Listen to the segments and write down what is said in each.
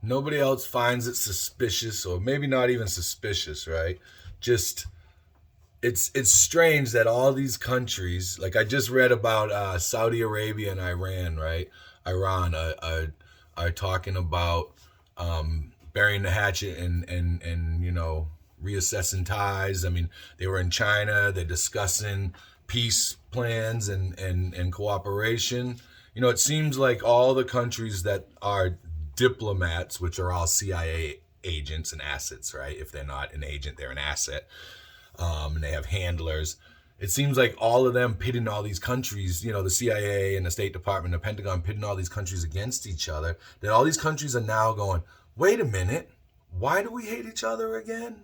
Nobody else finds it suspicious, or maybe not even suspicious, right? Just it's strange that all these countries, like I just read about Saudi Arabia and Iran, right? Iran are talking about burying the hatchet and reassessing ties. I mean, they were in China. They're discussing peace plans and cooperation. It seems like all the countries that are diplomats, which are all CIA agents and assets, right? If they're not an agent, they're an asset. And they have handlers. It seems like all of them pitting all these countries, the CIA and the State Department, the Pentagon pitting all these countries against each other, that all these countries are now going, wait a minute, why do we hate each other again?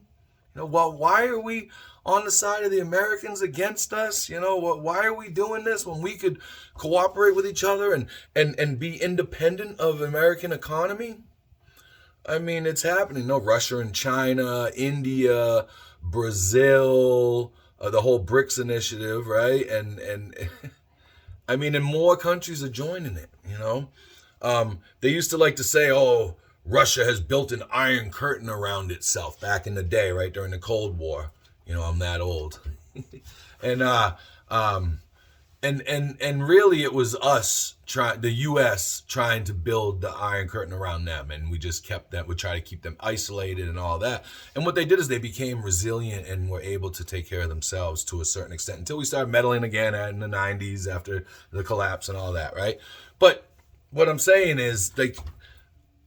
Why are we on the side of the Americans against us? Why are we doing this when we could cooperate with each other and be independent of American economy? I mean, it's happening. Russia and China, India, Brazil, the whole BRICS initiative, right? And I mean, and more countries are joining it. They used to like to say, "Oh, Russia has built an iron curtain around itself." Back in the day, right during the Cold War. I'm that old, and and really it was us the U.S. trying to build the iron curtain around them, and we just kept that. We try to keep them isolated and all that. And what they did is they became resilient and were able to take care of themselves to a certain extent until we started meddling again in the 90s after the collapse and all that, right? But what I'm saying is, like,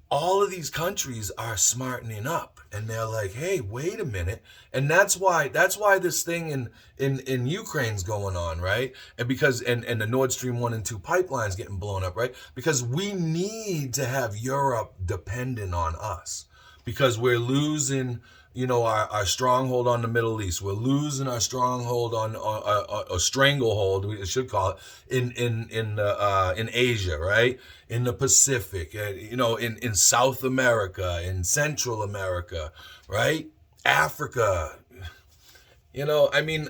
all of these countries are smartening up, and they're like, hey, wait a minute. And that's why this thing in Ukraine's going on, right? And because and the Nord Stream 1 and 2 pipelines getting blown up, right? Because we need to have Europe dependent on us, because we're losing our stronghold on the Middle East. We're losing our stronghold on a stranglehold, we should call it, in Asia, right? In the Pacific, in South America, in Central America, right? Africa. I mean,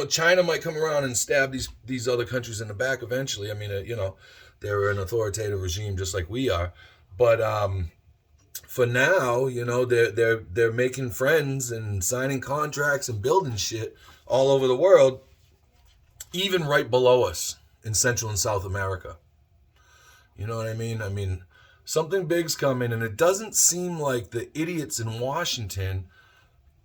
China might come around and stab these other countries in the back eventually. I mean, they're an authoritative regime just like we are, but for now, they're making friends and signing contracts and building shit all over the world, even right below us in Central and South America. You know what I mean? I mean, something big's coming, and it doesn't seem like the idiots in Washington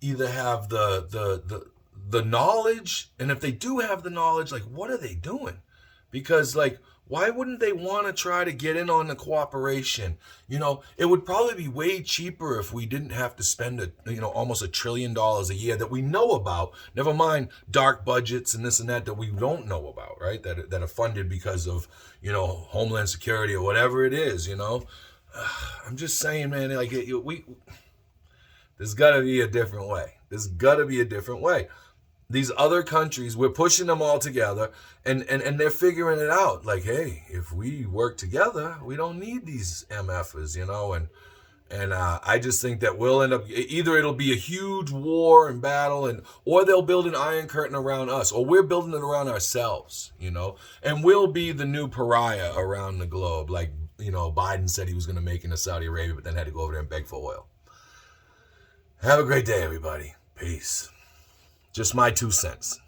either have the knowledge, and if they do have the knowledge, like, what are they doing? Because, like, why wouldn't they want to try to get in on the cooperation? It would probably be way cheaper if we didn't have to spend almost $1 trillion a year that we know about. Never mind dark budgets and this and that we don't know about, right? That are funded because of Homeland Security or whatever it is. I'm just saying, man. Like there's got to be a different way. There's got to be a different way. These other countries, we're pushing them all together, and they're figuring it out. Like, hey, if we work together, we don't need these MFers, and I just think that we'll end up, either it'll be a huge war and battle, or they'll build an iron curtain around us, or we're building it around ourselves, and we'll be the new pariah around the globe, like Biden said he was going to make in Saudi Arabia, but then had to go over there and beg for oil. Have a great day, everybody. Peace. Just my 2 cents.